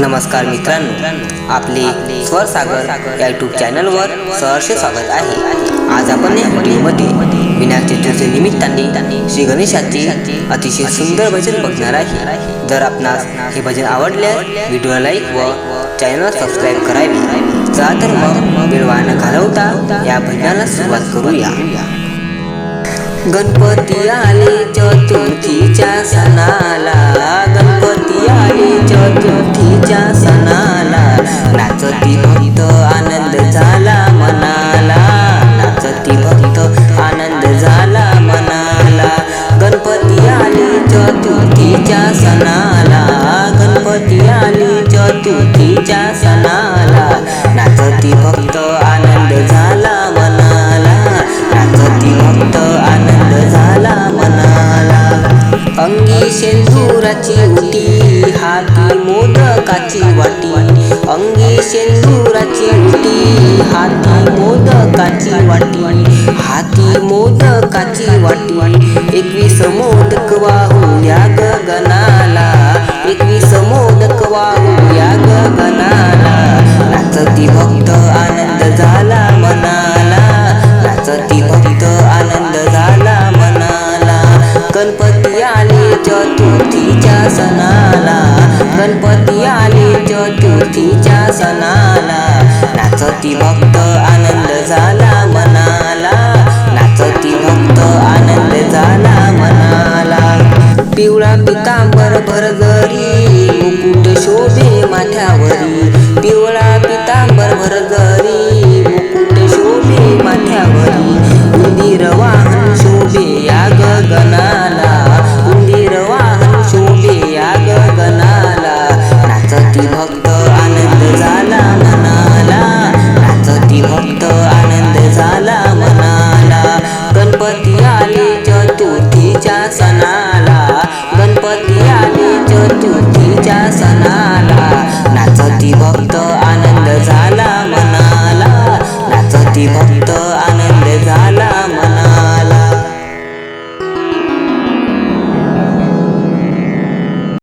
नमस्कार मित्रांनो, आपले स्वर सागर या यूट्यूब चॅनलवर सहर्ष स्वागत आहे। आज आपण या व्हिडिओमध्ये विनायक चतुर्थी निमित्ताने श्री गणेशाचे अतिशय सुंदर भजन बघणार आहे। जर आपणास हे भजन आवडल्यास व्हिडिओला लाईक व चॅनलला सबस्क्राईब करावे। चला तर मग वेळ वाया न घालवता या भजनाला सुरुवात करूया। गणपती आले चतुर्थीच्या सणाला, गणपती आले चतुर्थीच्या सणाला, नाचती भक्त आनंद झाला मनाला, नाचती भक्त आनंद झाला मनाला। गणपती आले चतुर्थीच्या सणाला, गणपती आले चतुर्थीच्या सणाला, नाचती भक्त आनंद झाला मनाला, नाचती भक्त आनंद झाला मनाला। अंगी शेंदुराची उटी, हाती मोदकाची वाटी, अंगी शेंदुराची उटी, हाती मोदकाची वाटी, हाती मोदकाची वाटी। 21 मोदक वाहूया गगनाला, 21 मोदक वाहूया गगनाला, नाचती भक्त आनंद झाला मनाला, नाचती भक्त आनंद झाला मनाला। गणपती आले चतुर्थीच्या सणाला, गणपती आले चतुर्थीच्या सणाला, नाचती भक्त आनंद झाला मनाला, नाचती भक्त आनंद झाला मनाला। पिवळा पितांबर भरजरी, मुकुट शोभे माथ्यावरी, पिवळा पितांबर भरजरी, मुकुट शोभे माथ्यावरी, उंदीर वाहन शोभे या गगनाला, उंदीर वाहन शोभे या गगनाला, नाचती भक्त आनंद झाला मनाला, नाचती भक्त आनंद झाला मनाला। गणपती आले चतुर्थीच्या सणाला, गणपती आले चतुर्थीच्या सणाला, नाचती भक्त आनंद झाला मनाला, नाचती भक्त आनंद झाला मनाला।